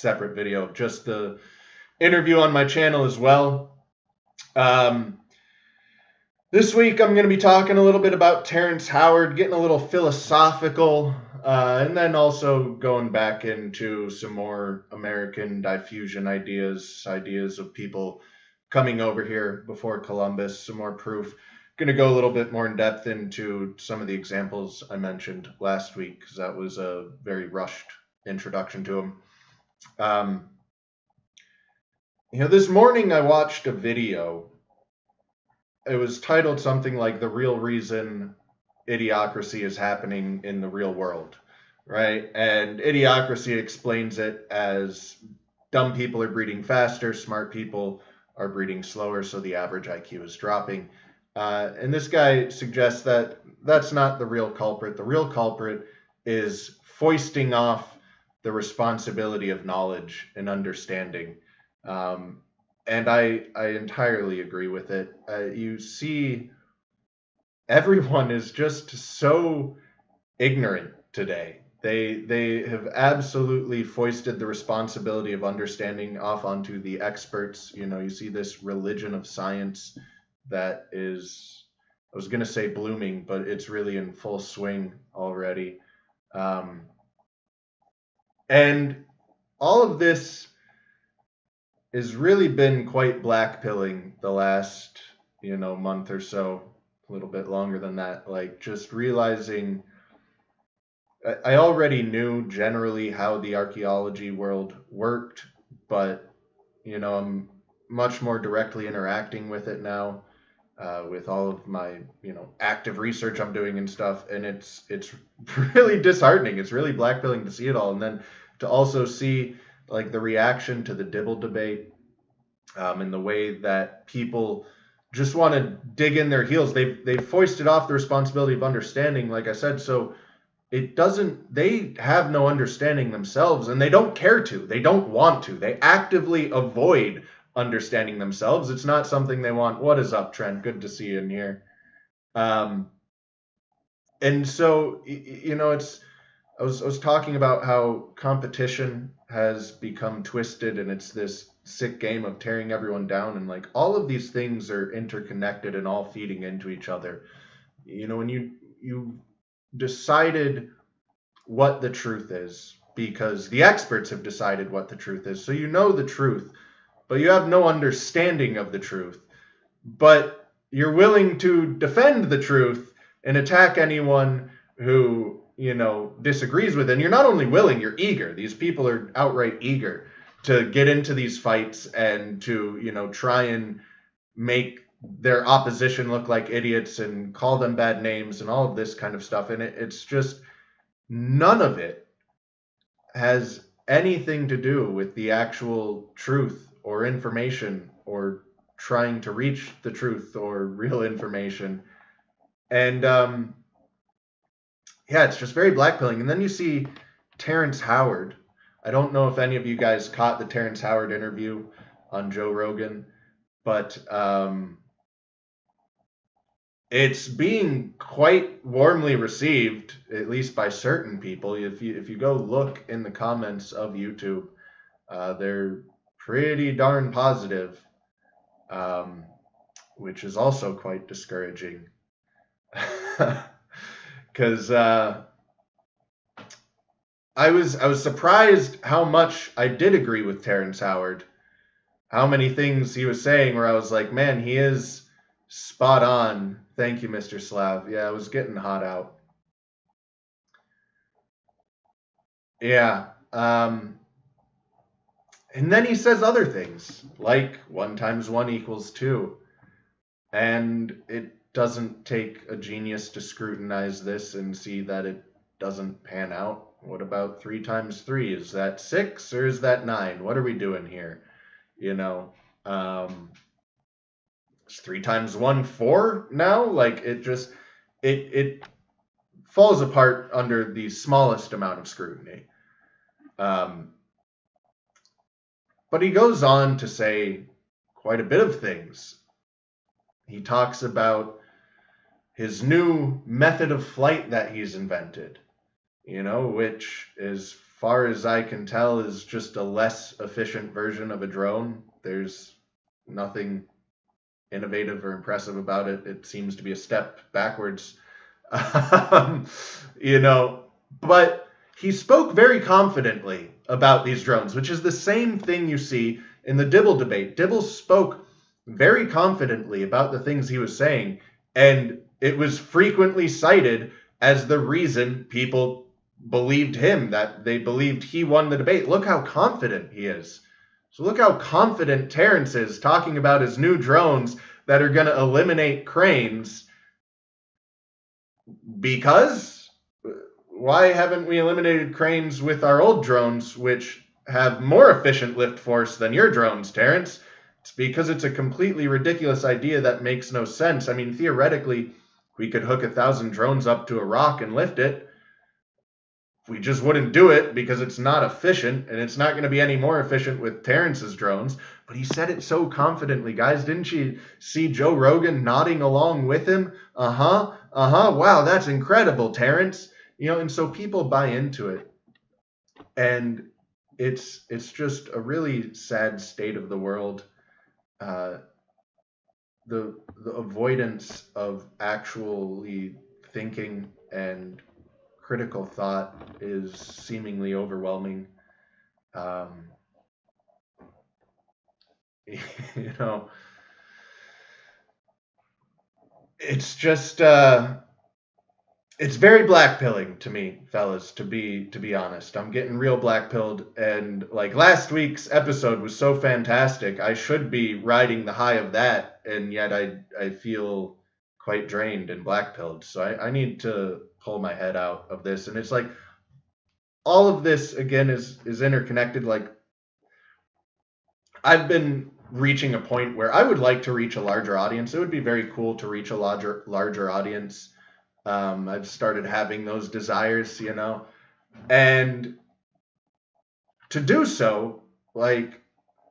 separate video, just the interview on my channel as well. This week I'm going to be talking a little bit about Terrence Howard, getting a little philosophical, and then also going back into some more American diffusion ideas of people coming over here before Columbus, some more proof. Going to go a little bit more in depth into some of the examples I mentioned last week, because that was a very rushed introduction to them. This morning I watched a video. It was titled something like "The Real Reason Idiocracy is Happening in the Real World," right? And idiocracy explains it as dumb people are breeding faster, smart people are breeding slower, so the average IQ is dropping. And this guy suggests that that's not the real culprit. The real culprit is foisting off the responsibility of knowledge and understanding. And I entirely agree with it. You see, everyone is just so ignorant today. They have absolutely foisted the responsibility of understanding off onto the experts. You see this religion of science that is, I was going to say blooming, but it's really in full swing already. And all of this has really been quite blackpilling the last, month or so, a little bit longer than that. Like, just realizing, I already knew generally how the archaeology world worked, but, I'm much more directly interacting with it now. With all of my, active research I'm doing and stuff, and it's really disheartening. It's really blackpilling to see it all, and then to also see like the reaction to the Dibble debate, and the way that people just want to dig in their heels. They've foisted off the responsibility of understanding, like I said, so they have no understanding themselves, and they don't care to. They don't want to. They actively avoid understanding themselves. It's not something they want. What is up, Trent? Good to see you in here. And so, I was talking about how competition has become twisted, and it's this sick game of tearing everyone down, and like all of these things are interconnected and all feeding into each other. When you decided what the truth is, because the experts have decided what the truth is, so you know the truth, but you have no understanding of the truth, but you're willing to defend the truth and attack anyone who, disagrees with it. And you're not only willing, you're eager. These people are outright eager to get into these fights and to, try and make their opposition look like idiots and call them bad names and all of this kind of stuff. And it's just, none of it has anything to do with the actual truth or information or trying to reach the truth or real information. And it's just very blackpilling. And then you see Terrence Howard. I don't know if any of you guys caught the Terrence Howard interview on Joe Rogan, but it's being quite warmly received, at least by certain people. If you go look in the comments of YouTube, they're pretty darn positive, which is also quite discouraging. Because I was surprised how much I did agree with Terrence Howard. How many things he was saying where I was like, man, he is spot on. Thank you, Mr. Slav. Yeah, it was getting hot out. Yeah. And then he says other things, like 1 × 1 = 2. And it doesn't take a genius to scrutinize this and see that it doesn't pan out. What about 3 × 3? Is that 6 or is that 9? What are we doing here? Is 3 × 1 4 now? Like, it falls apart under the smallest amount of scrutiny. But he goes on to say quite a bit of things. He talks about his new method of flight that he's invented, which is far as I can tell, is just a less efficient version of a drone. There's nothing innovative or impressive about it. It seems to be a step backwards. You know, but he spoke very confidently about these drones, which is the same thing you see in the Dibble debate. Dibble spoke very confidently about the things he was saying, and it was frequently cited as the reason people believed him, that they believed he won the debate. Look how confident he is. So look how confident Terrence is talking about his new drones that are going to eliminate cranes. Because why haven't we eliminated cranes with our old drones, which have more efficient lift force than your drones, Terrence? It's because it's a completely ridiculous idea that makes no sense. I mean, theoretically, we could hook 1,000 drones up to a rock and lift it. We just wouldn't do it because it's not efficient, and it's not going to be any more efficient with Terrence's drones. But he said it so confidently, guys. Didn't you see Joe Rogan nodding along with him? Wow, that's incredible, Terrence. You know, and so people buy into it, and it's just a really sad state of the world. The avoidance of actually thinking and critical thought is seemingly overwhelming. You know, it's just it's very blackpilling to me, fellas, to be honest. I'm getting real blackpilled, and like last week's episode was so fantastic. I should be riding the high of that, and yet I feel quite drained and blackpilled. So I need to pull my head out of this. And it's like all of this again is interconnected. Like I've been reaching a point where I would like to reach a larger audience. It would be very cool to reach a larger audience. I've started having those desires, you know, and to do so, like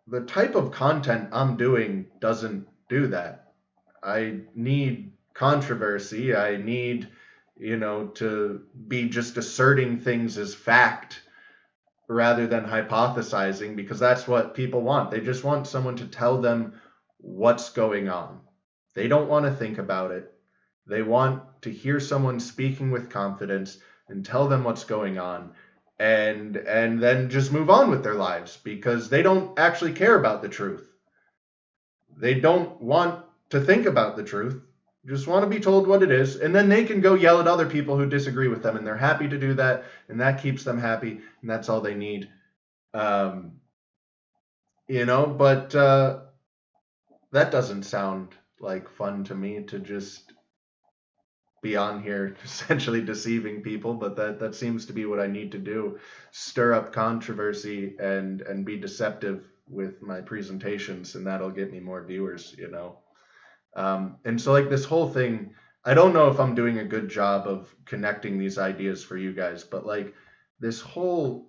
the type of content I'm doing doesn't do that. I need controversy. I need, you know, to be just asserting things as fact rather than hypothesizing, because that's what people want. They just want someone to tell them what's going on. They don't want to think about it. They want to hear someone speaking with confidence and tell them what's going on, and then just move on with their lives, because they don't actually care about the truth. They don't want to think about the truth. Just want to be told what it is, and then they can go yell at other people who disagree with them, and they're happy to do that, and that keeps them happy, and that's all they need. You know, but that doesn't sound like fun to me, to just be on here essentially deceiving people, but that seems to be what I need to do. Stir up controversy and be deceptive with my presentations, and that'll get me more viewers, you know. And so like this whole thing, I don't know if I'm doing a good job of connecting these ideas for you guys, but like this whole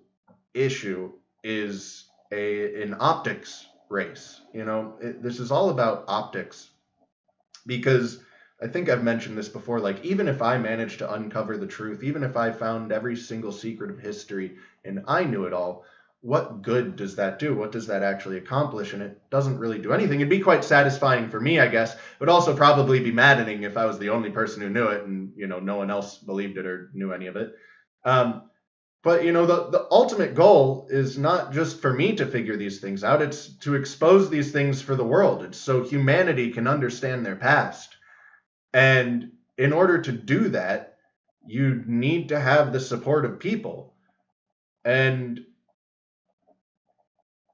issue is an optics race. You know, this is all about optics, because I think I've mentioned this before. Like, even if I managed to uncover the truth, even if I found every single secret of history and I knew it all, what good does that do? What does that actually accomplish? And it doesn't really do anything. It'd be quite satisfying for me, I guess, but also probably be maddening if I was the only person who knew it and, you know, no one else believed it or knew any of it. But, you know, the ultimate goal is not just for me to figure these things out. It's to expose these things for the world. It's so humanity can understand their past. And in order to do that, you need to have the support of people. And,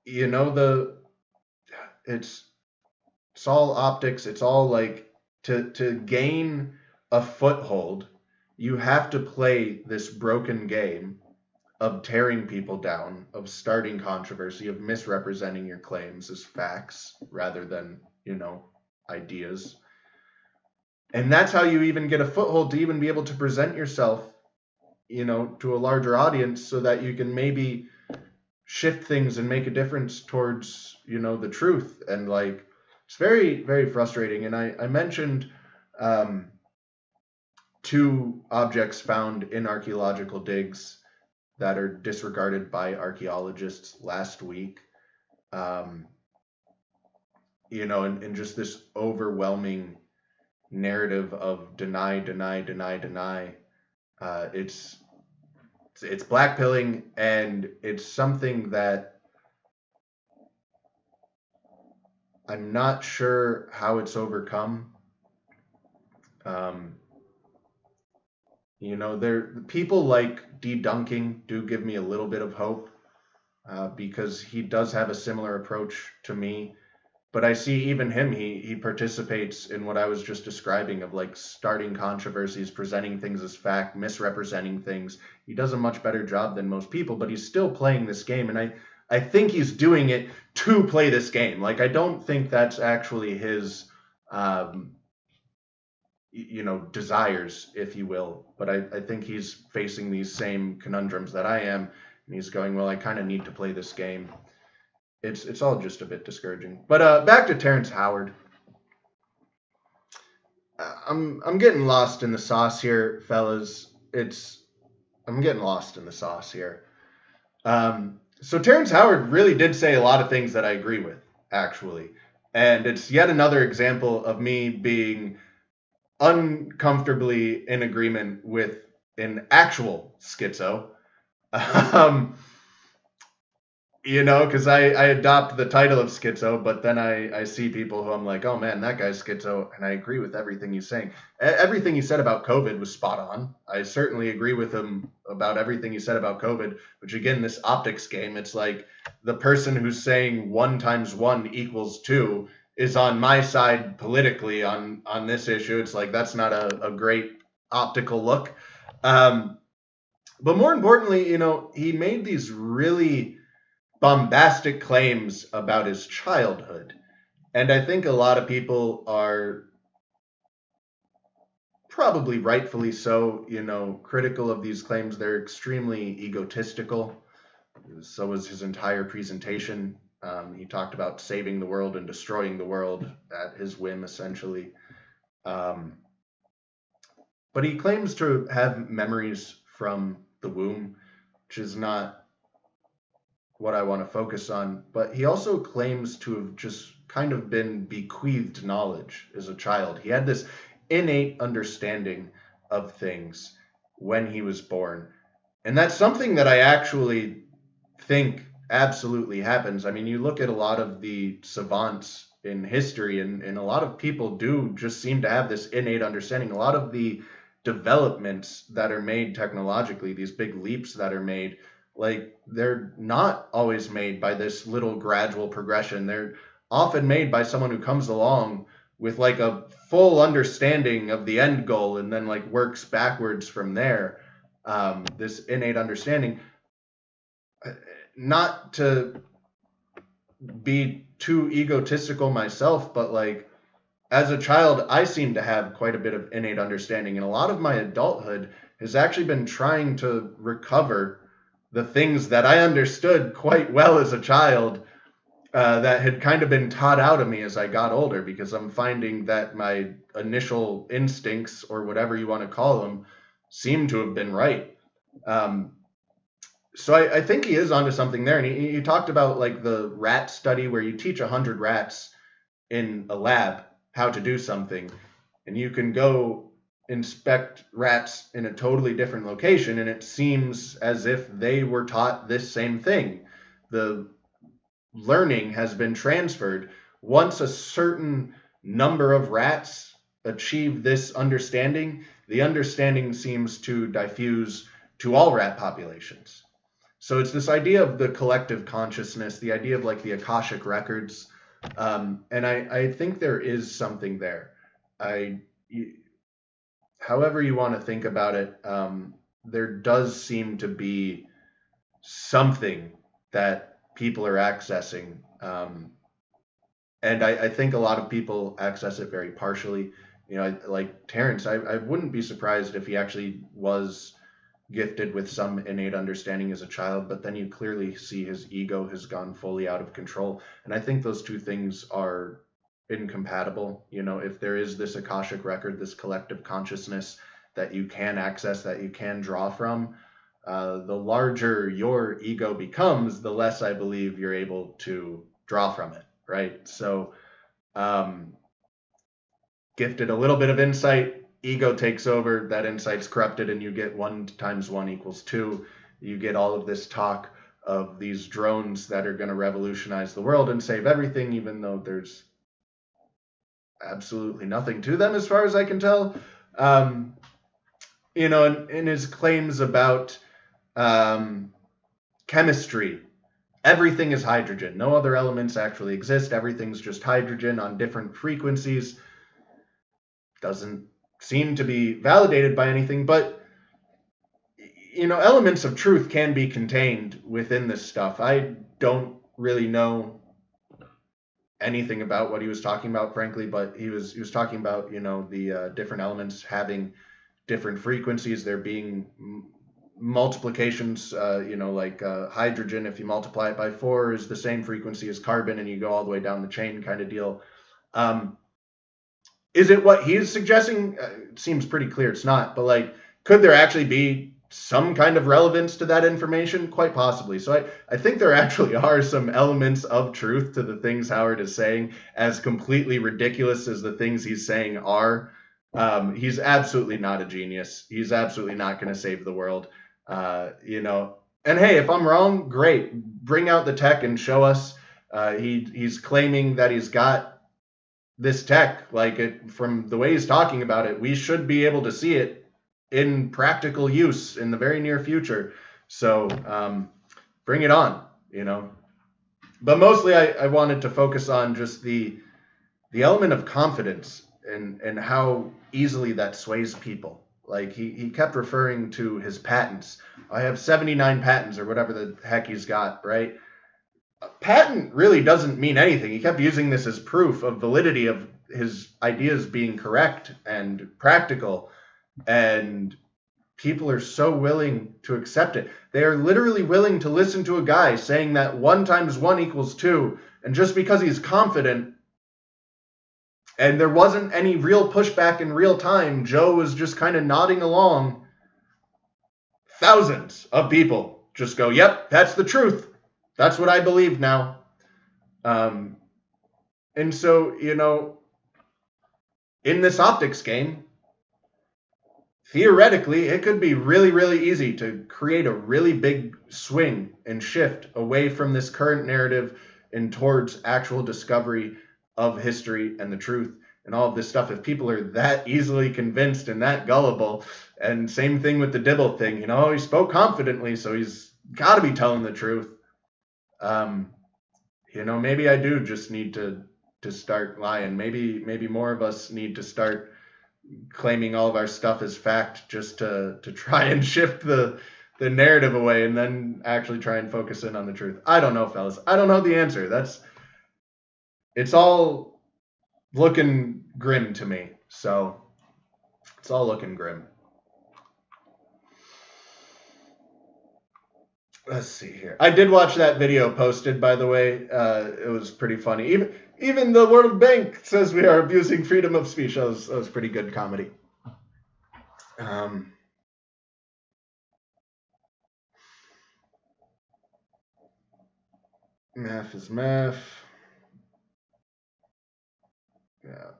you know, it's all optics. It's all like to gain a foothold, you have to play this broken game of tearing people down, of starting controversy, of misrepresenting your claims as facts rather than, you know, ideas. And that's how you even get a foothold to even be able to present yourself, you know, to a larger audience, so that you can maybe shift things and make a difference towards, you know, the truth. And like, it's very, very frustrating. And I mentioned 2 objects found in archaeological digs that are disregarded by archaeologists last week. And just this overwhelming narrative of deny, deny, deny, deny. It's blackpilling, and it's something that I'm not sure how it's overcome. People like debunking do give me a little bit of hope, because he does have a similar approach to me. But I see even him, he participates in what I was just describing of like starting controversies, presenting things as fact, misrepresenting things. He does a much better job than most people, but he's still playing this game. And I think he's doing it to play this game. Like, I don't think that's actually his, desires, if you will. But I think he's facing these same conundrums that I am. And he's going, well, I kind of need to play this game. It's all just a bit discouraging. But back to Terrence Howard. I'm getting lost in the sauce here, fellas. I'm getting lost in the sauce here. So Terrence Howard really did say a lot of things that I agree with, actually. And it's yet another example of me being uncomfortably in agreement with an actual schizo. Because I adopt the title of schizo, but then I see people who I'm like, oh man, that guy's schizo, and I agree with everything he's saying. Everything he said about COVID was spot on. I certainly agree with him about everything he said about COVID, which again, this optics game, it's like the person who's saying 1 × 1 = 2 is on my side politically on this issue. It's like, that's not a great optical look. But more importantly, he made these really bombastic claims about his childhood. And I think a lot of people are probably rightfully so, critical of these claims. They're extremely egotistical. So was his entire presentation. He talked about saving the world and destroying the world at his whim, essentially. But he claims to have memories from the womb, which is not what I want to focus on. But he also claims to have just kind of been bequeathed knowledge as a child. He had this innate understanding of things when he was born. And that's something that I actually think absolutely happens. I mean, you look at a lot of the savants in history, and a lot of people do just seem to have this innate understanding. A lot of the developments that are made technologically, these big leaps that are made, like, they're not always made by this little gradual progression. They're often made by someone who comes along with like a full understanding of the end goal and then like works backwards from there. This innate understanding. Not to be too egotistical myself, but like, as a child, I seem to have quite a bit of innate understanding, and a lot of my adulthood has actually been trying to recover the things that I understood quite well as a child, that had kind of been taught out of me as I got older, because I'm finding that my initial instincts, or whatever you want to call them, seem to have been right. So I think he is onto something there. And he talked about like the rat study where you teach 100 rats in a lab how to do something, and you can go inspect rats in a totally different location, and it seems as if they were taught this same thing. The learning has been transferred. Once a certain number of rats achieve this understanding, the understanding seems to diffuse to all rat populations. So it's this idea of the collective consciousness, the idea of like the Akashic records. And I think there is something there. However you want to think about it, there does seem to be something that people are accessing. And I think a lot of people access it very partially. Like Terrence, I wouldn't be surprised if he actually was gifted with some innate understanding as a child, but then you clearly see his ego has gone fully out of control. And I think those two things are incompatible. If there is this Akashic record, this collective consciousness that you can access, that you can draw from, The larger your ego becomes, the less I believe you're able to draw from it, right? So, gifted a little bit of insight, ego takes over, that insight's corrupted, and you get 1 times 1 equals 2. You get all of this talk of these drones that are going to revolutionize the world and save everything, even though there's absolutely nothing to them as far as I can tell. You know, in his claims about chemistry, everything is hydrogen. No other elements actually exist. Everything's just hydrogen on different frequencies. Doesn't seem to be validated by anything, but, you know, elements of truth can be contained within this stuff. I don't really know anything about what he was talking about, frankly, but he was talking about, you know, the different elements having different frequencies. There being multiplications, you know, like hydrogen, if you multiply it by 4, is the same frequency as carbon, and you go all the way down the chain kind of deal. Is it what he's suggesting? It seems pretty clear it's not, but like, could there actually be some kind of relevance to that information? Quite possibly. So I think there actually are some elements of truth to the things Howard is saying, as completely ridiculous as the things he's saying are. He's absolutely not a genius. He's absolutely not going to save the world. You know, and hey, if I'm wrong, great. Bring out the tech and show us. He's claiming that he's got this tech, like, it, from the way he's talking about it, we should be able to see it in practical use in the very near future. So bring it on, you know. But mostly I wanted to focus on just the element of confidence and how easily that sways people. Like, he kept referring to his patents. I have 79 patents, or whatever the heck he's got, right? A patent really doesn't mean anything. He kept using this as proof of validity of his ideas being correct and practical, and people are so willing to accept it. They are literally willing to listen to a guy saying that 1 times 1 equals 2, and just because he's confident and there wasn't any real pushback in real time, Joe was just kind of nodding along, thousands of people just go, yep, that's the truth. That's what I believe now. And so, you know, in this optics game, theoretically, it could be really, really easy to create a really big swing and shift away from this current narrative and towards actual discovery of history and the truth and all of this stuff. If people are that easily convinced and that gullible, and same thing with the Dibble thing, you know, he spoke confidently, so he's got to be telling the truth. You know, maybe I do just need to start lying. Maybe more of us need to start claiming all of our stuff as fact, just to try and shift the narrative away, and then actually try and focus in on the truth. I don't know, fellas. I don't know the answer. It's all looking grim to me. So it's all looking grim. Let's see here. I did watch that video posted, by the way. It was pretty funny. Even the World Bank says we are abusing freedom of speech. That was pretty good comedy. Math is math. Yeah.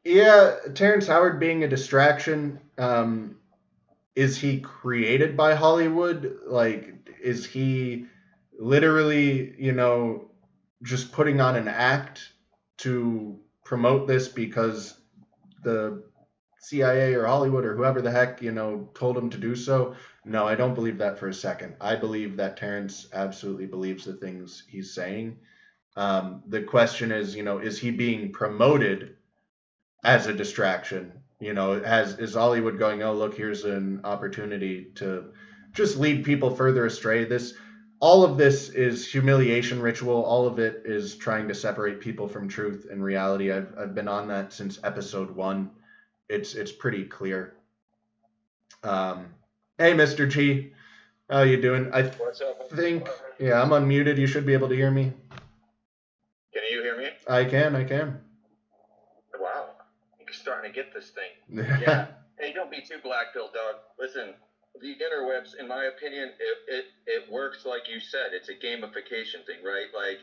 Yeah, Terrence Howard being a distraction. Is he created by Hollywood? Like, is he literally, you know, just putting on an act to promote this because the CIA or Hollywood or whoever the heck, you know, told him to do so? No, I don't believe that for a second. I believe that Terrence absolutely believes the things he's saying. The question is, you know, is he being promoted as a distraction? You know, is Hollywood going, oh, look, here's an opportunity to just lead people further astray? All of this is humiliation ritual. All of it is trying to separate people from truth and reality. I've been on that since episode 1. It's pretty clear. Hey, Mr. G, how you doing? What's up? Yeah, I'm unmuted. You should be able to hear me. Can you hear me? I can. Wow, you're starting to get this thing. Yeah. Hey, don't be too black pill, dog. Listen, the interwebs, in my opinion, it works like you said. It's a gamification thing, right? Like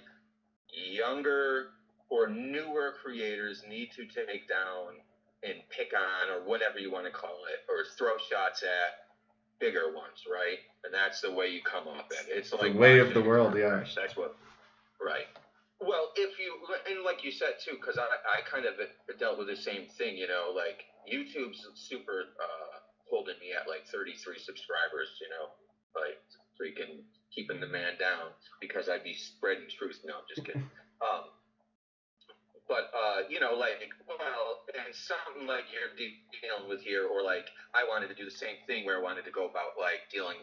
younger or newer creators need to take down and pick on or whatever you want to call it, or throw shots at bigger ones, right? And that's the way you come up at it. It's like the way of the world, yeah. That's what, right. Well, if you, and like you said too, because I kind of dealt with the same thing, you know, like YouTube's super holding me at like 33 subscribers, you know, like freaking keeping the man down because I'd be spreading truth. No, I'm just kidding. Um, but you know, like, well, and something like you're dealing with here, or like I wanted to do the same thing where I wanted to go about like dealing,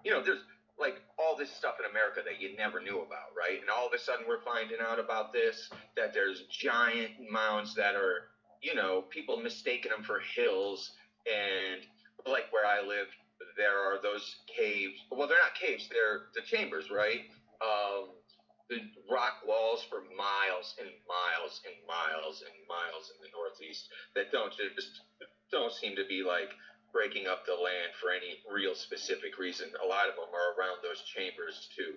you know, there's like all this stuff in America that you never knew about, right? And all of a sudden we're finding out about this, that there's giant mounds that are, you know, people mistaking them for hills, and like where I live, there are those caves. Well, they're not caves; they're the chambers, right? The rock walls for miles and miles and miles and miles in the Northeast that don't seem to be like breaking up the land for any real specific reason. A lot of them are around those chambers too.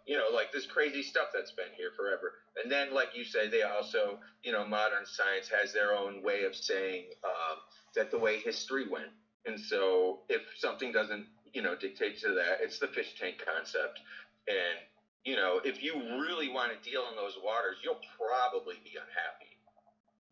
You know, like this crazy stuff that's been here forever. And then, like you say, they also, you know, modern science has their own way of saying that the way history went. And so, if something doesn't, you know, dictate to that, it's the fish tank concept. And you know, if you really want to deal in those waters, you'll probably be unhappy.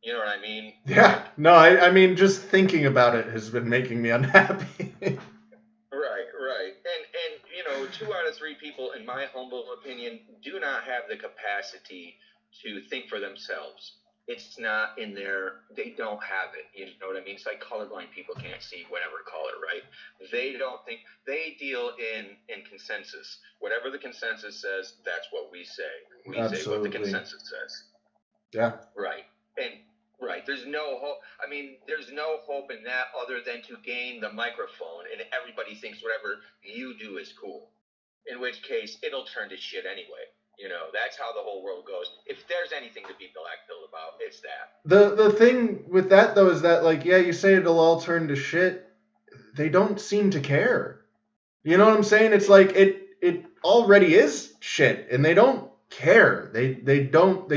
You know what I mean? Yeah. No, I mean, just thinking about it has been making me unhappy. Right. And you know, 2 out of 3 people, in my humble opinion, do not have the capacity to think for themselves. It's not in their, they don't have it. You know what I mean? It's like colorblind people can't see whatever color, right? They don't think, they deal in consensus. Whatever the consensus says, that's what we say. We say what the consensus says. Yeah. Right. And right, there's no hope. I mean, there's no hope in that other than to gain the microphone, and everybody thinks whatever you do is cool. In which case, it'll turn to shit anyway. You know, that's how the whole world goes. If there's anything to be black-pilled about, it's that. The thing with that, though, is that, like, yeah, you say it'll all turn to shit. They don't seem to care. You know what I'm saying? It's like it already is shit, and they don't care. They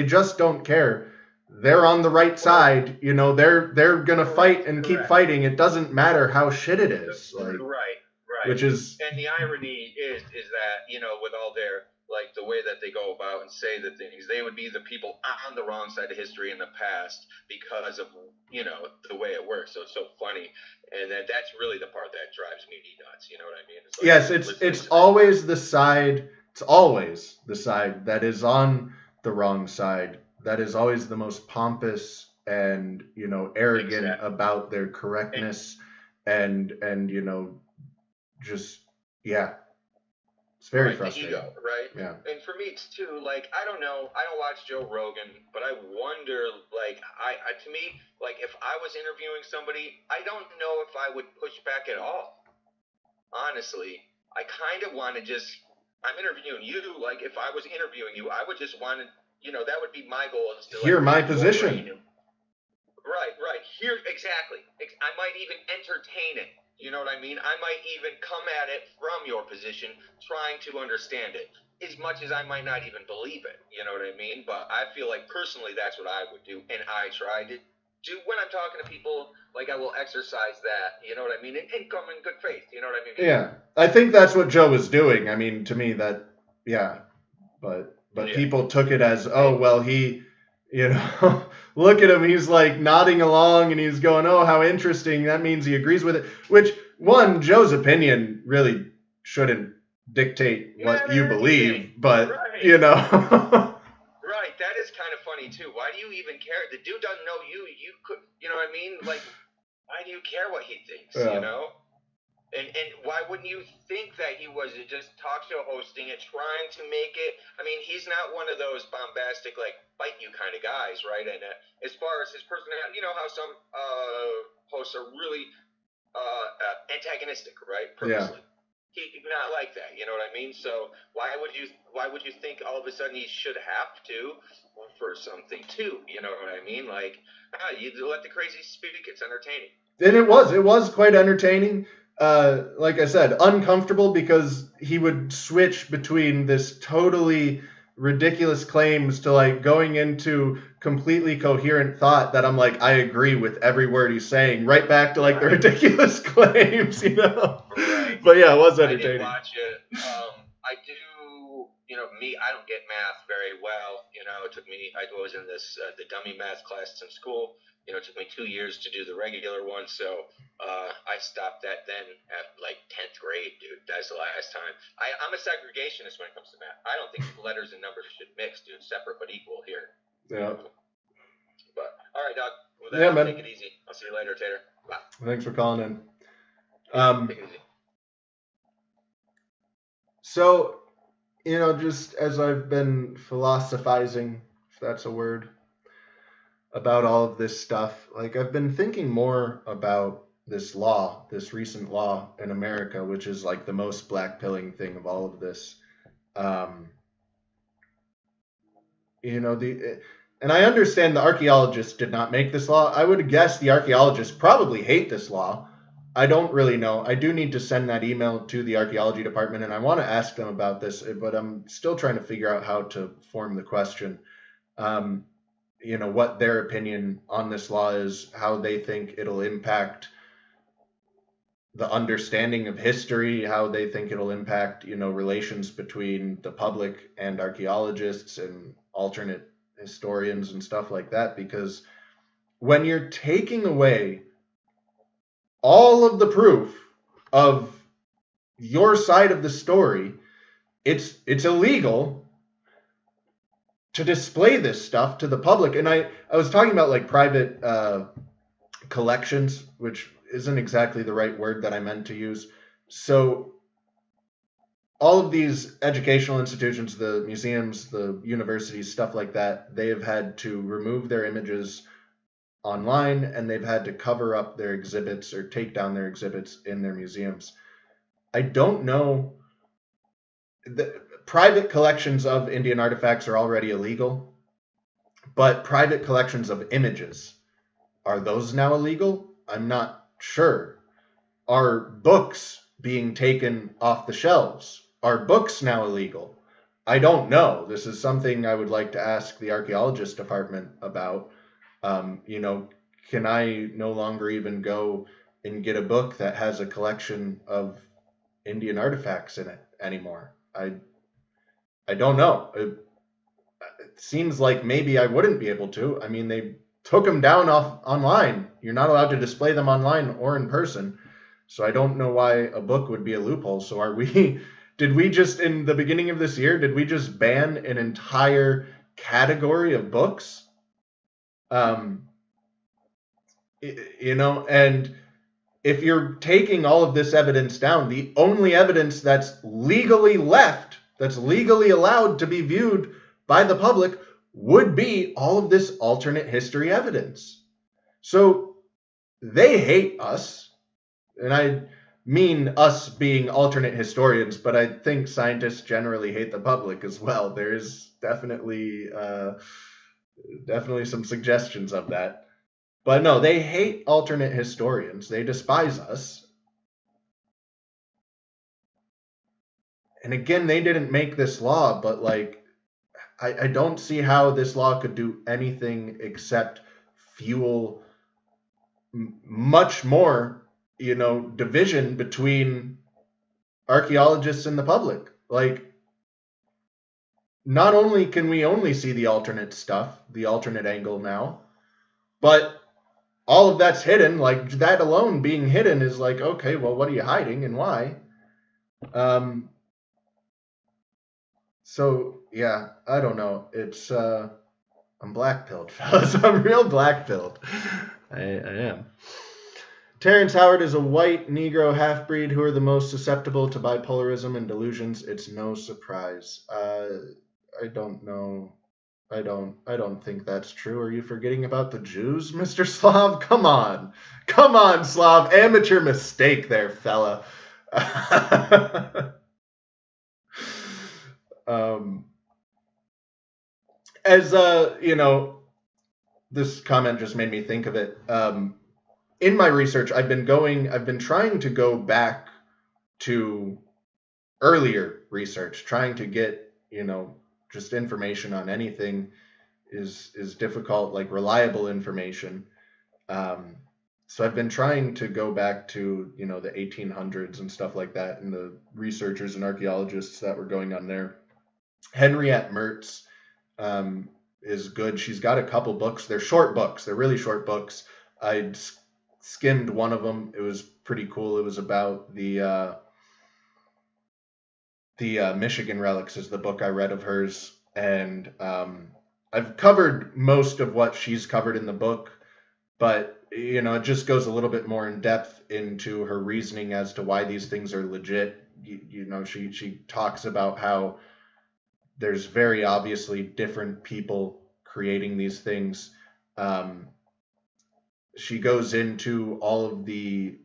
just don't care. They're on the right side. You know, they're gonna fight and keep fighting. It doesn't matter how shit it is. Like, right. Which is, and the irony is that, you know, with all their, like, the way that they go about and say the things, they would be the people on the wrong side of history in the past because of, you know, the way it works. So it's so funny, and that's really the part that drives me nuts. You know what I mean? It's like, yes, it's always the side. It's always the side that is on the wrong side. That is always the most pompous and, you know, arrogant about their correctness, and you know, just, yeah. It's very frustrating. Ego, right? Yeah. And for me too, like, I don't know, I don't watch Joe Rogan, but I wonder, like, to me, like, if I was interviewing somebody, I don't know if I would push back at all. Honestly, I kind of want to just, I'm interviewing you, like, if I was interviewing you, I would just want to, you know, that would be my goal, is to, like, hear my position. Right. Here, exactly. I might even entertain it. You know what I mean? I might even come at it from your position, trying to understand it, as much as I might not even believe it. You know what I mean? But I feel like personally that's what I would do, and I try to do when I'm talking to people. Like, I will exercise that. You know what I mean? And come in good faith. You know what I mean? Yeah, I think that's what Joe was doing. I mean, to me, that, yeah, but people took it as, oh, well, he, you know. Look at him. He's like nodding along and he's going, oh, how interesting. That means he agrees with it. Which, one, Joe's opinion really shouldn't dictate what you believe. But, you know. Right. That is kind of funny, too. Why do you even care? The dude doesn't know you. You could, you know what I mean? Like, why do you care what he thinks, you know? And why wouldn't you think that he was just talk show hosting it, trying to make it? I mean, he's not one of those bombastic, like, bite you kind of guys, right? And as far as his personality, you know how some hosts are really antagonistic, right? Purposely. Yeah. He's not like that, you know what I mean? So why would you think all of a sudden he should have to for something too? You know what I mean? Like, you let the crazy speak. It's entertaining. And it was quite entertaining. Like I said, uncomfortable because he would switch between this totally ridiculous claims to like going into completely coherent thought that I'm like, I agree with every word he's saying, right back to like the ridiculous claims, you know. Right. But yeah, it was I entertaining. did watch it. I do, I don't get math very well. It took me, I was in the dummy math class in school. It took me 2 years to do the regular one. So I stopped that then at like 10th grade, dude. That's the last time. I'm a segregationist when it comes to math. I don't think letters and numbers should mix, dude. Separate but equal here. Yeah. But, all right, Doc. With that, Yeah, man. take it easy. I'll see you later, Tater. Bye. Thanks for calling in. Take it easy. So, just as I've been philosophizing, if that's a word, about all of this stuff, like I've been thinking more about this recent law in America, which is like the most black-pilling thing of all of this. And I understand the archaeologists did not make this law. I would guess the archaeologists probably hate this law. I don't really know. I do need to send that email to the archaeology department, and I want to ask them about this, but I'm still trying to figure out how to form the question. What their opinion on this law is, how they think it'll impact the understanding of history, how they think it'll impact, relations between the public and archaeologists and alternate historians and stuff like that. Because when you're taking away all of the proof of your side of the story, it's illegal to display this stuff to the public. And I was talking about like private collections, which isn't exactly the right word that I meant to use. So all of these educational institutions, the museums, the universities, stuff like that, they have had to remove their images online, and they've had to cover up their exhibits or take down their exhibits in their museums. I don't know. The private collections of Indian artifacts are already illegal, but private collections of images, are those now illegal? I'm not sure. Are books being taken off the shelves? Are books now illegal? I don't know. This is something I would like to ask the archaeologist department about. Can I no longer even go and get a book that has a collection of Indian artifacts in it anymore? I don't know. It seems like maybe I wouldn't be able to. I mean, they took them down off online. You're not allowed to display them online or in person. So I don't know why a book would be a loophole. So did we just, in the beginning of this year, did we just ban an entire category of books? And if you're taking all of this evidence down, the only evidence that's legally left, that's legally allowed to be viewed by the public, would be all of this alternate history evidence. So they hate us, and I mean us being alternate historians, but I think scientists generally hate the public as well. There is definitely some suggestions of that. But no, they hate alternate historians. They despise us. And again, they didn't make this law, but like, I don't see how this law could do anything except fuel much more, division between archaeologists and the public. Like, not only can we only see the alternate stuff, the alternate angle now, but all of that's hidden. Like, that alone being hidden is like, okay, well, what are you hiding and why? So yeah, I don't know. It's I'm black-pilled, fellas. I'm real black-pilled. I am. Terrence Howard is a white Negro half-breed who are the most susceptible to bipolarism and delusions. It's no surprise. I don't know. I don't think that's true. Are you forgetting about the Jews, Mr. Slav? Come on, Slav. Amateur mistake there, fella. As this comment just made me think of it. in my research, I've been trying to go back to earlier research, trying to get, just information on anything is difficult, like reliable information. Um, so I've been trying to go back to, the 1800s and stuff like that, and the researchers and archaeologists that were going on there. Henriette Mertz is good. She's got a couple books. They're short books. They're really short books. I skimmed one of them. It was pretty cool. It was about the Michigan relics is the book I read of hers, and I've covered most of what she's covered in the book, but it just goes a little bit more in depth into her reasoning as to why these things are legit. She talks about how there's very obviously different people creating these things. She goes into all of the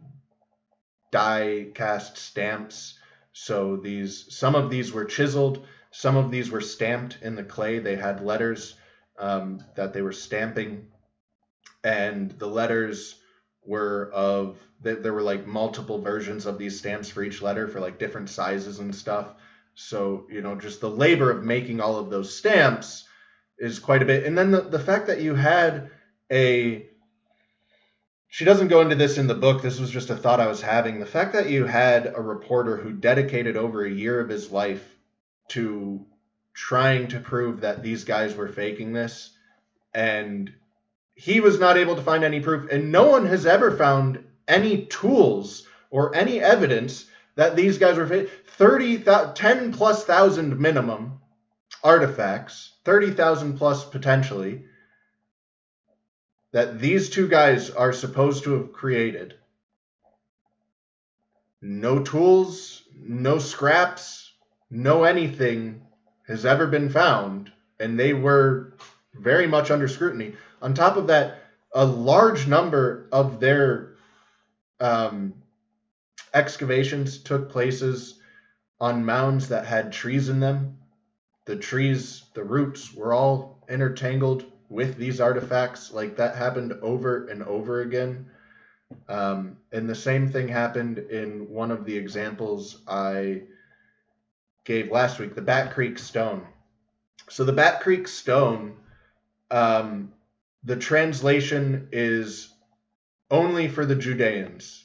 die cast stamps. So some of these were chiseled, some of these were stamped in the clay. They had letters that they were stamping, and the letters were there were like multiple versions of these stamps for each letter for like different sizes and stuff. So, just the labor of making all of those stamps is quite a bit. And then the fact that you had she doesn't go into this in the book, this was just a thought I was having. The fact that you had a reporter who dedicated over a year of his life to trying to prove that these guys were faking this, and he was not able to find any proof, and no one has ever found any tools or any evidence that these guys were faking. 10 plus thousand minimum artifacts, 30,000 plus potentially, that these two guys are supposed to have created. No tools, no scraps, no anything has ever been found, and they were very much under scrutiny. On top of that, a large number of their excavations took places on mounds that had trees in them. The trees, the roots were all intertangled with these artifacts. Like, that happened over and over again. And the same thing happened in one of the examples I gave last week, the Bat Creek Stone. So the Bat Creek Stone, the translation is only for the Judeans,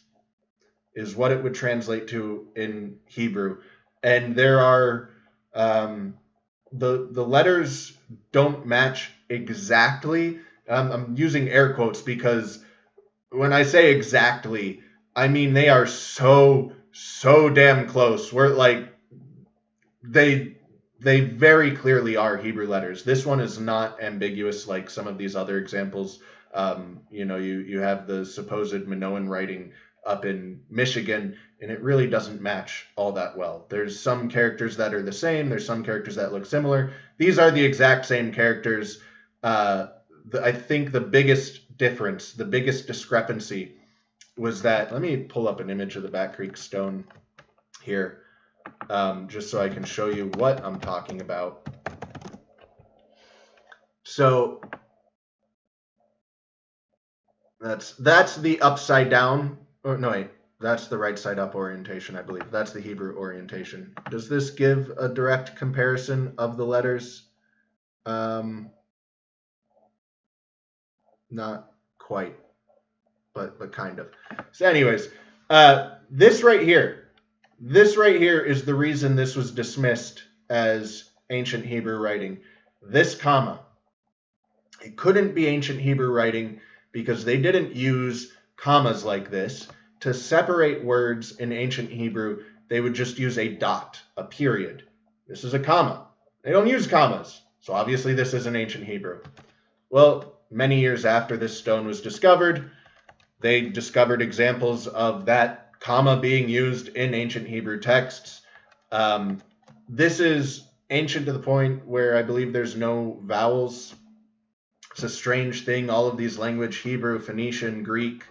is what it would translate to in Hebrew. And there are the letters don't match exactly. I'm using air quotes because when I say exactly, I mean they are so damn close. We're like they very clearly are Hebrew letters. This one is not ambiguous like some of these other examples. You have the supposed Minoan writing up in Michigan, and it really doesn't match all that well. There's some characters that are the same. There's some characters that look similar. These are the exact same characters. I think the biggest difference, the biggest discrepancy was that, let me pull up an image of the Bat Creek Stone here, just so I can show you what I'm talking about. So that's the upside down. Oh, no, wait. That's the right side up orientation, I believe. That's the Hebrew orientation. Does this give a direct comparison of the letters? Not quite, but kind of. So anyways, this right here is the reason this was dismissed as ancient Hebrew writing. This comma. It couldn't be ancient Hebrew writing because they didn't use commas like this. To separate words in ancient Hebrew, they would just use a dot, a period. This is a comma. They don't use commas, so obviously this isn't ancient Hebrew. Well, many years after this stone was discovered, they discovered examples of that comma being used in ancient Hebrew texts. This is ancient to the point where I believe there's no vowels. It's a strange thing. All of these languages, Hebrew, Phoenician, Greek,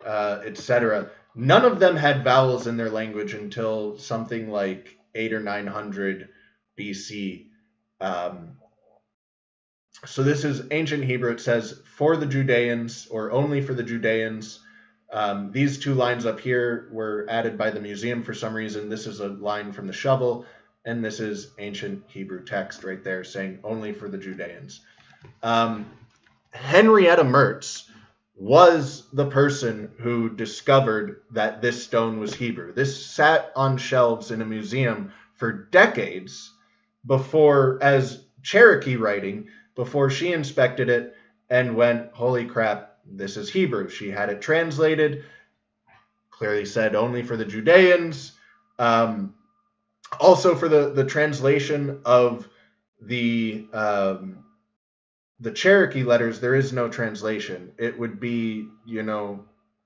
etc., none of them had vowels in their language until something like 800 or 900 BC. So this is ancient Hebrew. It says for the Judeans, or only for the Judeans. These two lines up here were added by the museum for some reason. This is a line from the shovel, and this is ancient Hebrew text right there saying only for the Judeans. Henrietta Mertz was the person who discovered that this stone was Hebrew. This sat on shelves in a museum for decades before, as Cherokee writing, before she inspected it and went, holy crap, this is Hebrew. She had it translated, clearly said only for the Judeans. Also for the translation of the Cherokee letters, there is no translation. It would be,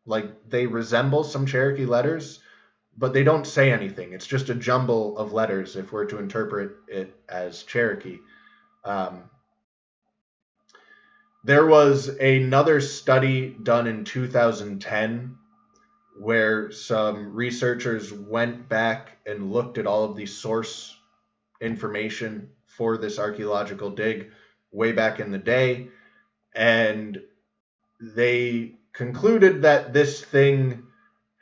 like they resemble some Cherokee letters, but they don't say anything. It's just a jumble of letters if we're to interpret it as Cherokee. There was another study done in 2010 where some researchers went back and looked at all of the source information for this archaeological dig way back in the day, and they concluded that this thing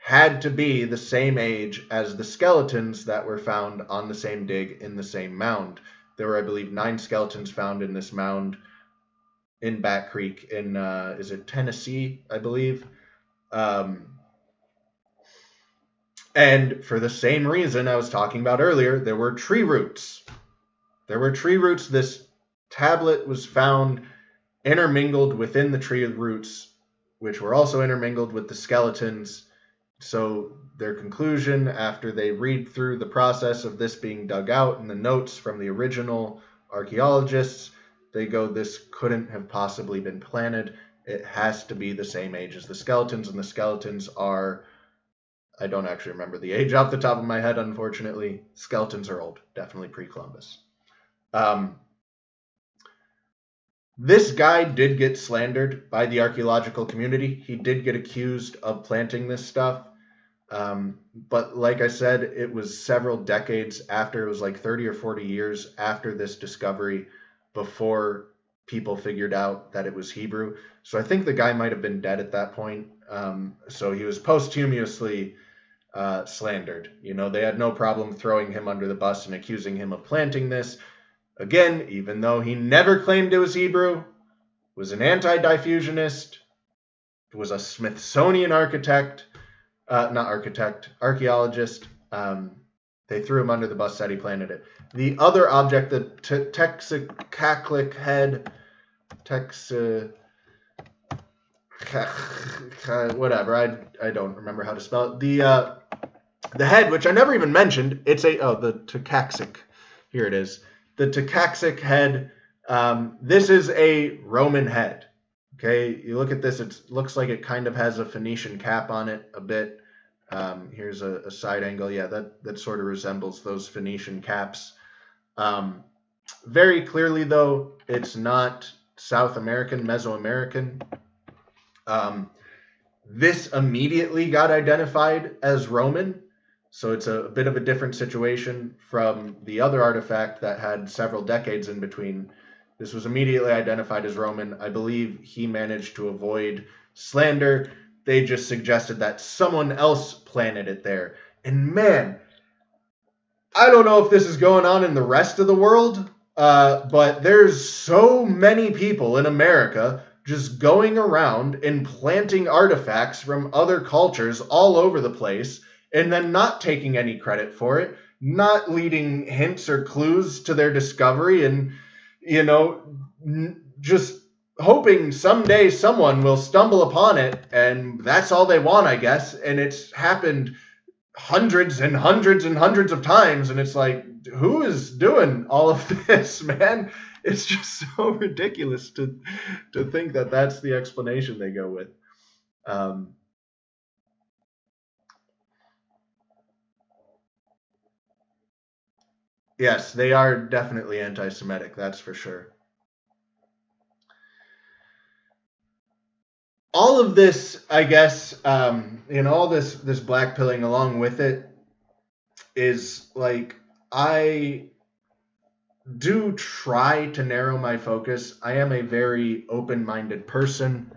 had to be the same age as the skeletons that were found on the same dig in the same mound. There were, I believe, 9 skeletons found in this mound in Back Creek in, is it Tennessee, I believe? And for the same reason I was talking about earlier, there were tree roots. This tablet was found intermingled within the tree roots, which were also intermingled with the skeletons. So their conclusion, after they read through the process of this being dug out and the notes from the original archaeologists, they go, this couldn't have possibly been planted. It has to be the same age as the skeletons, and the skeletons are, I don't actually remember the age off the top of my head, unfortunately. Skeletons are old, definitely pre-Columbus. This guy did get slandered by the archaeological community. He did get accused of planting this stuff. But like I said, it was several decades after, it was like 30 or 40 years after this discovery before people figured out that it was Hebrew. So I think the guy might have been dead at that point. So he was posthumously slandered. They had no problem throwing him under the bus and accusing him of planting this. Again, even though he never claimed it was Hebrew, was an anti-diffusionist, was a Smithsonian architect, archaeologist. They threw him under the bus, said he planted it. The other object, the Texicaclic head, whatever, I don't remember how to spell it. The head, which I never even mentioned, the Tecaxic. Here it is. The Tecaxic head. This is a Roman head. Okay, you look at this, it looks like it kind of has a Phoenician cap on it a bit. Here's a side angle. Yeah, that sort of resembles those Phoenician caps. Very clearly, though, it's not South American, Mesoamerican. This immediately got identified as Roman, so it's a bit of a different situation from the other artifact that had several decades in between. This was immediately identified as Roman. I believe he managed to avoid slander. They just suggested that someone else planted it there. And man, I don't know if this is going on in the rest of the world, but there's so many people in America just going around and planting artifacts from other cultures all over the place and then not taking any credit for it, not leading hints or clues to their discovery, and, just hoping someday someone will stumble upon it, and that's all they want, I guess. And it's happened hundreds and hundreds and hundreds of times, and it's like, who is doing all of this, man? It's just so ridiculous to think that that's the explanation they go with. Yes, they are definitely anti-Semitic, that's for sure. All of this, I guess, all this blackpilling along with it is like, I do try to narrow my focus. I am a very open-minded person.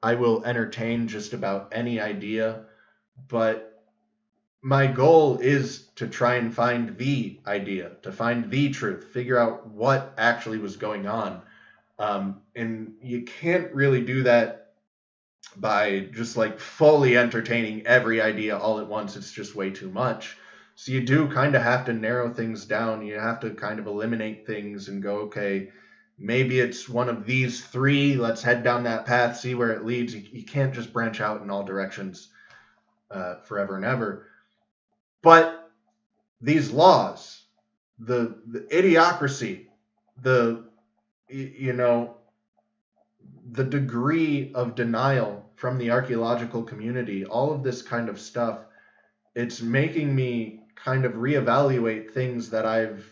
I will entertain just about any idea, but my goal is to try and find the idea, to find the truth, figure out what actually was going on. And you can't really do that by just like fully entertaining every idea all at once. It's just way too much. So you do kind of have to narrow things down. You have to kind of eliminate things and go, okay, maybe it's one of these three. Let's head down that path, see where it leads. You can't just branch out in all directions forever and ever. But these laws, the idiocracy, the you know the degree of denial from the archaeological community, all of this kind of stuff, it's making me kind of reevaluate things that I've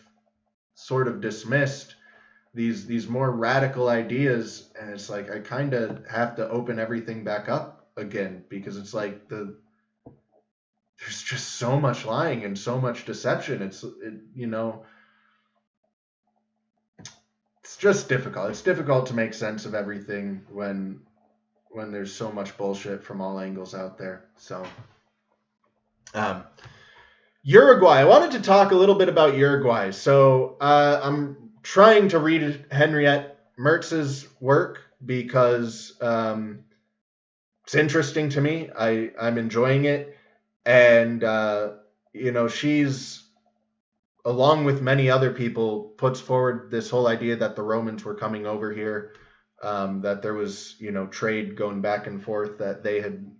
sort of dismissed, these more radical ideas, and it's like I kind of have to open everything back up again, because it's like there's just so much lying and so much deception. It's just difficult. It's difficult to make sense of everything when there's so much bullshit from all angles out there. So, Uruguay. I wanted to talk a little bit about Uruguay. So I'm trying to read Henriette Mertz's work because it's interesting to me. I'm enjoying it. And, she's, along with many other people, puts forward this whole idea that the Romans were coming over here, that there was, trade going back and forth, that they had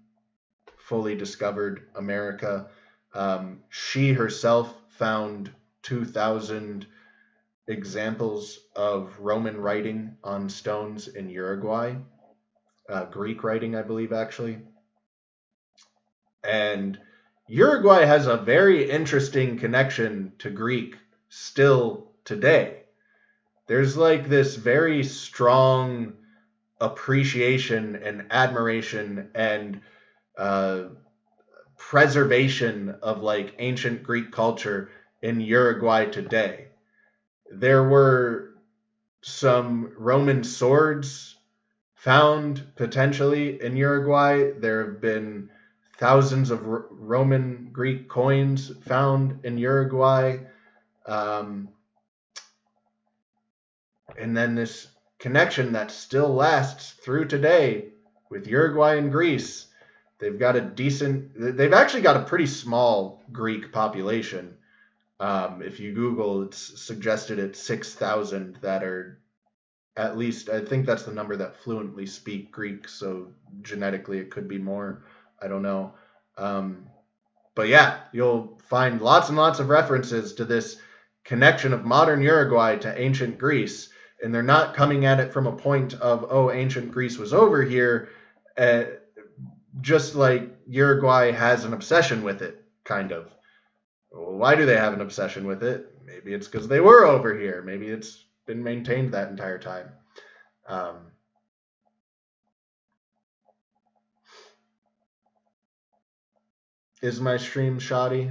fully discovered America. She herself found 2,000 examples of Roman writing on stones in Uruguay, Greek writing, I believe, actually. And Uruguay has a very interesting connection to Greek still today. There's like this very strong appreciation and admiration and preservation of like ancient Greek culture in Uruguay today. There were some Roman swords found potentially in Uruguay. There have been thousands of Roman Greek coins found in Uruguay. And then this connection that still lasts through today with Uruguay and Greece. They've actually got a pretty small Greek population. If you Google, it's suggested it's 6,000 that are, at least, I think that's the number that fluently speak Greek. So genetically it could be more. I don't know. But yeah, you'll find lots and lots of references to this connection of modern Uruguay to ancient Greece. And they're not coming at it from a point of, oh, ancient Greece was over here, just like Uruguay has an obsession with it, kind of. Why do they have an obsession with it? Maybe it's because they were over here. Maybe it's been maintained that entire time. Is my stream shoddy?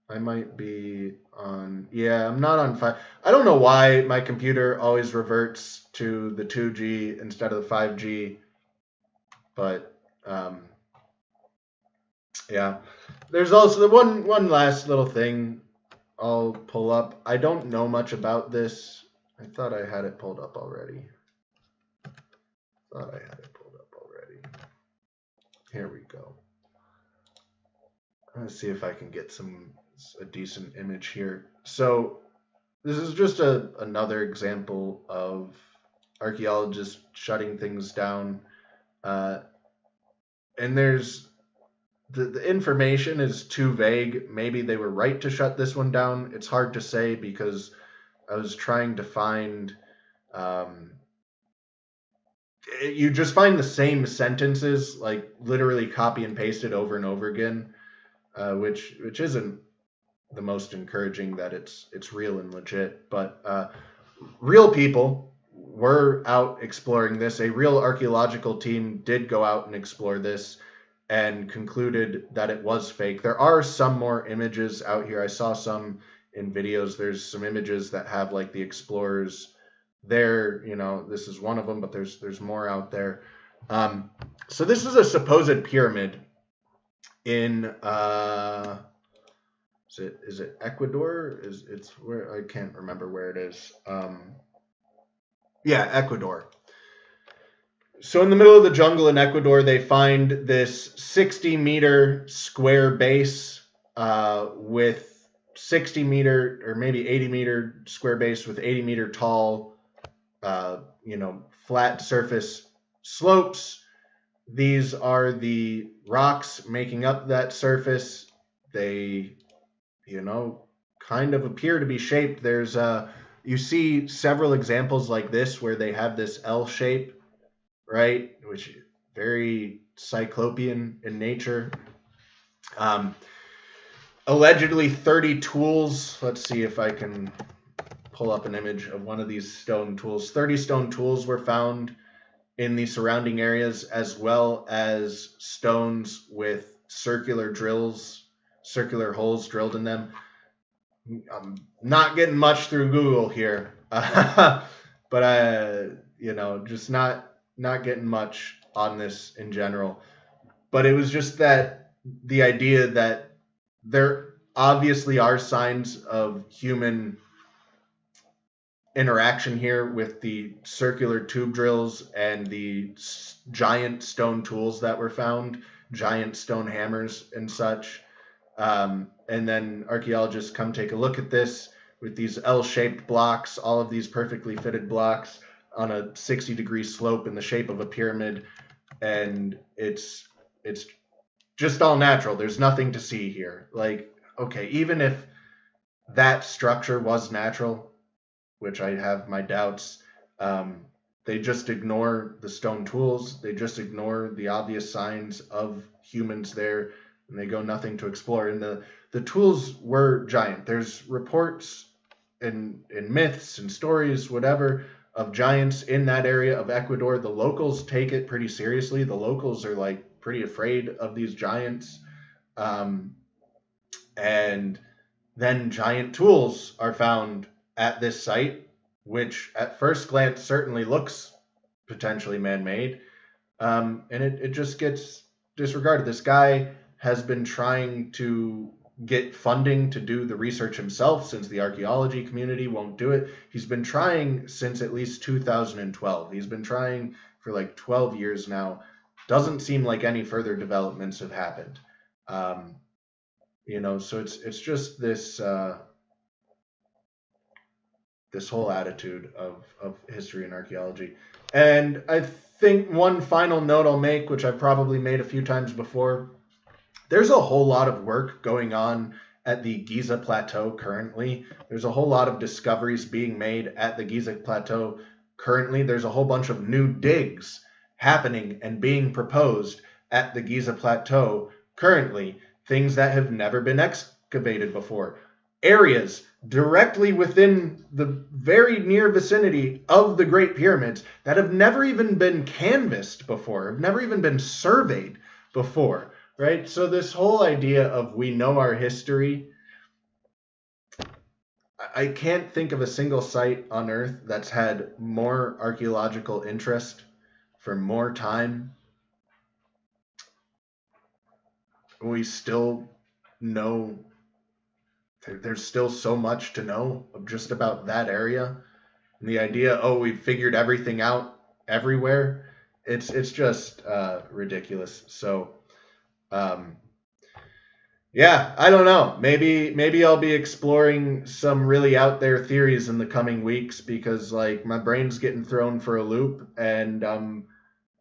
I might be on... Yeah, I'm not on 5. I don't know why my computer always reverts to the 2G instead of the 5G. But, yeah. There's also the one last little thing I'll pull up. I don't know much about this. I thought I had it pulled up already. Here we go. Let's see if I can get a decent image here. So this is just another example of archaeologists shutting things down. And there's the information is too vague. Maybe they were right to shut this one down. It's hard to say because I was trying to find... you just find the same sentences, like literally copy and pasted over and over again. Which isn't the most encouraging that it's real and legit, but real people were out exploring this. A real archaeological team did go out and explore this and concluded that it was fake. There are some more images out here. I saw some in videos. There's some images that have like the explorers there. This is one of them, but there's more out there. So this is a supposed pyramid in is it Ecuador? It's where I can't remember where it is. Yeah, Ecuador. So in the middle of the jungle in Ecuador, they find this 60-meter square base with 60-meter or maybe 80-meter square base with 80-meter tall, flat surface slopes. These are the rocks making up that surface. They, kind of appear to be shaped. There's you see several examples like this where they have this L shape, right? Which is very cyclopean in nature. Allegedly 30 tools. Let's see if I can pull up an image of one of these stone tools. 30 stone tools were found in the surrounding areas, as well as stones with circular holes drilled in them. I'm not getting much through Google here, but just not getting much on this in general. But it was just that the idea that there obviously are signs of human interaction here with the circular tube drills and the giant stone tools that were found, giant stone hammers and such. And then archaeologists come take a look at this with these L-shaped blocks, all of these perfectly fitted blocks on a 60-degree slope in the shape of a pyramid, and it's just all natural. There's nothing to see here. Like, okay, even if that structure was natural, which I have my doubts, they just ignore the stone tools. They just ignore the obvious signs of humans there, and they go nothing to explore. And the tools were giant. There's reports and myths and stories, whatever, of giants in that area of Ecuador. The locals take it pretty seriously. The locals are like pretty afraid of these giants. And then giant tools are found at this site, which at first glance certainly looks potentially man-made. And it just gets disregarded. This guy has been trying to get funding to do the research himself since the archaeology community won't do it. He's been trying since at least 2012. He's been trying for like 12 years now. Doesn't seem like any further developments have happened. So it's just this this whole attitude of history and archaeology. And I think one final note I'll make, which I've probably made a few times before, there's a whole lot of work going on at the Giza Plateau currently. There's a whole lot of discoveries being made at the Giza Plateau currently. There's a whole bunch of new digs happening and being proposed at the Giza Plateau currently, things that have never been excavated before. Areas directly within the very near vicinity of the Great Pyramids that have never even been canvassed before, have never even been surveyed before, right? So this whole idea of we know our history, I can't think of a single site on Earth that's had more archaeological interest for more time. We still know there's still so much to know just about that area. And the idea, we've figured everything out everywhere, it's just ridiculous. So, yeah, I don't know. Maybe I'll be exploring some really out there theories in the coming weeks because like my brain's getting thrown for a loop, and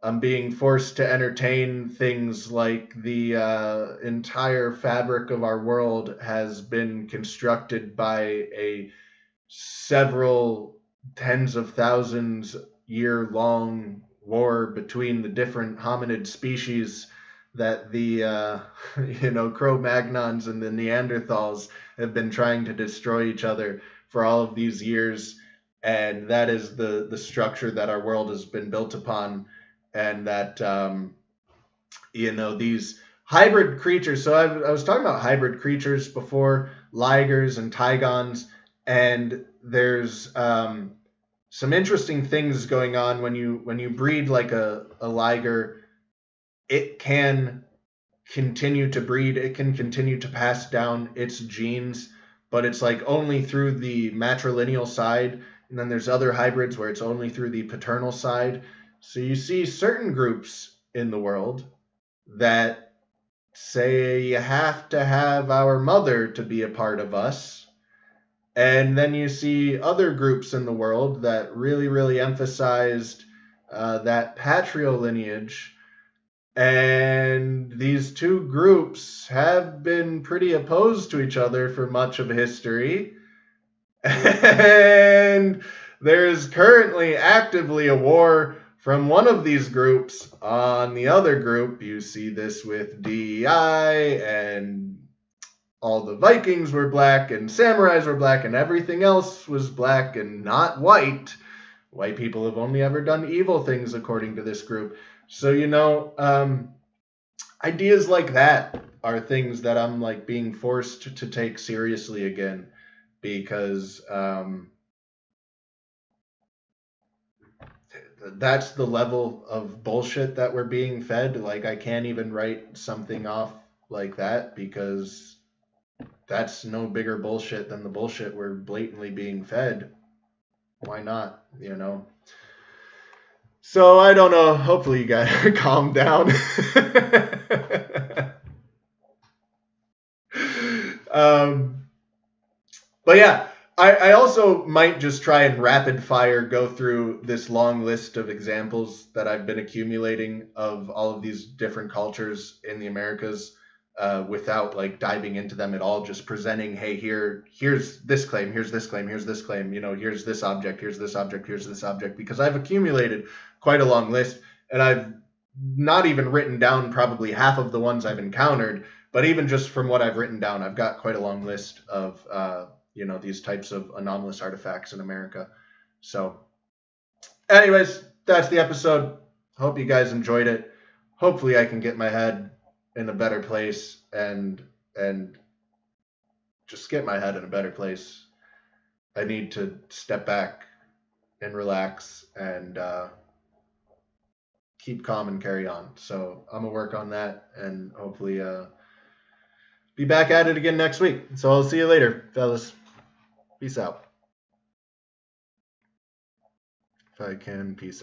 I'm being forced to entertain things like the entire fabric of our world has been constructed by a several tens of thousands year long war between the different hominid species that the Cro-Magnons and the Neanderthals have been trying to destroy each other for all of these years, and that is the structure that our world has been built upon. And that, these hybrid creatures. So I was talking about hybrid creatures before, ligers and tigons. And there's some interesting things going on when you breed like a liger. It can continue to breed, it can continue to pass down its genes, but it's like only through the matrilineal side, and then there's other hybrids where it's only through the paternal side. So you see certain groups in the world that say you have to have our mother to be a part of us. And then you see other groups in the world that really, really emphasized that patrilineage. And these two groups have been pretty opposed to each other for much of history. And there's currently actively a war from one of these groups on the other group. You see this with DEI, and all the Vikings were black and samurais were black and everything else was black and not white. White people have only ever done evil things according to this group. So, ideas like that are things that I'm like being forced to take seriously again, because that's the level of bullshit that we're being fed. Like, I can't even write something off like that, because that's no bigger bullshit than the bullshit we're blatantly being fed. Why not, So I don't know. Hopefully you guys calm down. But yeah, I also might just try and rapid fire go through this long list of examples that I've been accumulating of all of these different cultures in the Americas, without like diving into them at all, just presenting, hey, here's this claim, here's this claim, here's this claim, here's this object, here's this object, here's this object, because I've accumulated quite a long list, and I've not even written down probably half of the ones I've encountered, but even just from what I've written down, I've got quite a long list of these types of anomalous artifacts in America. So anyways, that's the episode. Hope you guys enjoyed it. Hopefully I can get my head in a better place and just get my head in a better place. I need to step back and relax and keep calm and carry on. So I'm gonna work on that and hopefully be back at it again next week. So I'll see you later, fellas. Peace out. If I can, peace out.